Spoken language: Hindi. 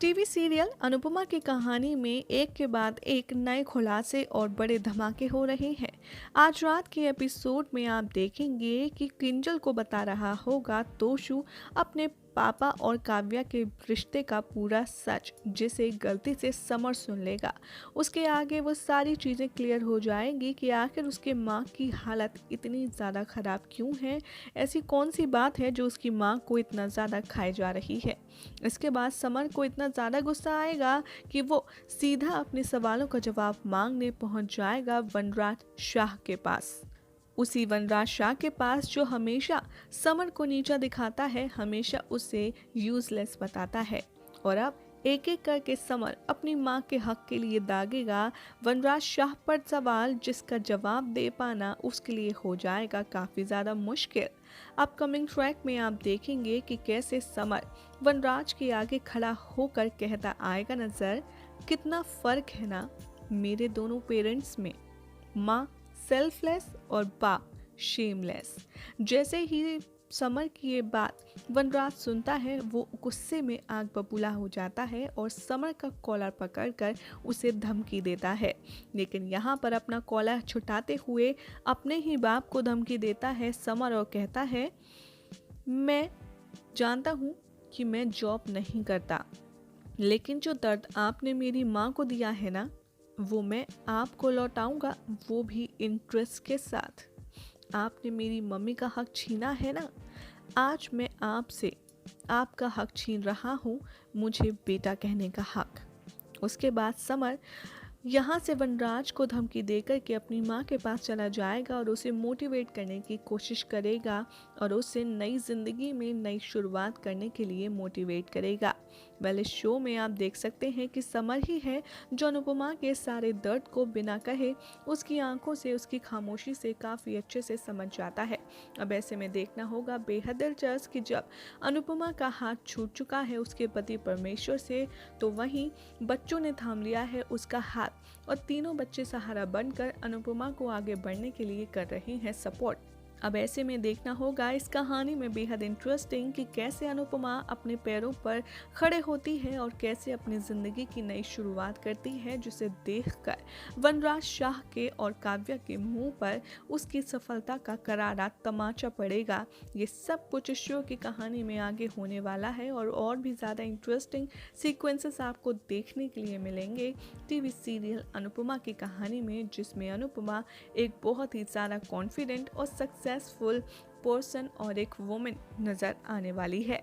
टीवी सीरियल अनुपमा की कहानी में एक के बाद एक नए खुलासे और बड़े धमाके हो रहे हैं। आज रात के एपिसोड में आप देखेंगे कि किंजल को बता रहा होगा तोशु अपने पापा और काव्या के रिश्ते का पूरा सच, जिसे गलती से समर सुन लेगा। उसके आगे वो सारी चीज़ें क्लियर हो जाएंगी कि आखिर उसके माँ की हालत इतनी ज़्यादा ख़राब क्यों है, ऐसी कौन सी बात है जो उसकी माँ को इतना ज़्यादा खाई जा रही है। इसके बाद समर को इतना ज़्यादा गुस्सा आएगा कि वो सीधा अपने सवालों का जवाब मांगने पहुंच जाएगा वनराज शाह के पास। उसी वनराज शाह के पास जो हमेशा समर को नीचा दिखाता है, हमेशा उसे यूजलेस बताता है। और अब एक एक करके समर अपनी माँ के हक के लिए दागेगा वनराज शाह पर सवाल, जिसका जवाब दे पाना उसके लिए हो जाएगा काफ़ी ज़्यादा मुश्किल। अपकमिंग ट्रैक में आप देखेंगे कि कैसे समर वनराज के आगे खड़ा होकर कहता आएगा नजर, कितना फ़र्क है ना मेरे दोनों पेरेंट्स में, माँ सेल्फलेस और बाप शेमलेस। जैसे ही समर की ये बात वनराज सुनता है, वो गुस्से में आग बबूला हो जाता है और समर का कॉलर पकड़कर उसे धमकी देता है। लेकिन यहाँ पर अपना कॉलर छुटाते हुए अपने ही बाप को धमकी देता है समर और कहता है, मैं जानता हूँ कि मैं जॉब नहीं करता, लेकिन जो दर्द आपने मेरी माँ को दिया है ना, वो मैं आपको लौटाऊंगा, वो भी इंटरेस्ट के साथ। आपने मेरी मम्मी का हक छीना है ना, आज मैं आपसे आपका हक छीन रहा हूँ, मुझे बेटा कहने का हक। उसके बाद समर यहाँ से वनराज को धमकी देकर के अपनी माँ के पास चला जाएगा और उसे मोटिवेट करने की कोशिश करेगा और उसे नई ज़िंदगी में नई शुरुआत करने के लिए मोटिवेट करेगा। इस शो में आप देख सकते हैं कि समर ही है जो अनुपमा के सारे दर्द को बिना कहे उसकी आंखों से, उसकी खामोशी से काफ़ी अच्छे से समझ जाता है। अब ऐसे में देखना होगा बेहद दिलचस्प कि जब अनुपमा का हाथ छूट चुका है उसके पति परमेश्वर से, तो वहीं बच्चों ने थाम लिया है उसका हाथ और तीनों बच्चे सहारा बनकर अनुपमा को आगे बढ़ने के लिए कर रहे हैं सपोर्ट। अब ऐसे में देखना होगा इस कहानी में बेहद इंटरेस्टिंग कि कैसे अनुपमा अपने पैरों पर खड़े होती है और कैसे अपनी ज़िंदगी की नई शुरुआत करती है, जिसे देखकर वनराज शाह के और काव्या के मुंह पर उसकी सफलता का करारा तमाचा पड़ेगा। ये सब कुछ इस शो की कहानी में आगे होने वाला है और भी ज़्यादा इंटरेस्टिंग सीक्वेंसेस आपको देखने के लिए मिलेंगे टीवी सीरियल अनुपमा की कहानी में, जिसमें अनुपमा एक बहुत ही ज़्यादा कॉन्फिडेंट और सक्सेसफुल पर्सन और एक वुमेन नजर आने वाली है।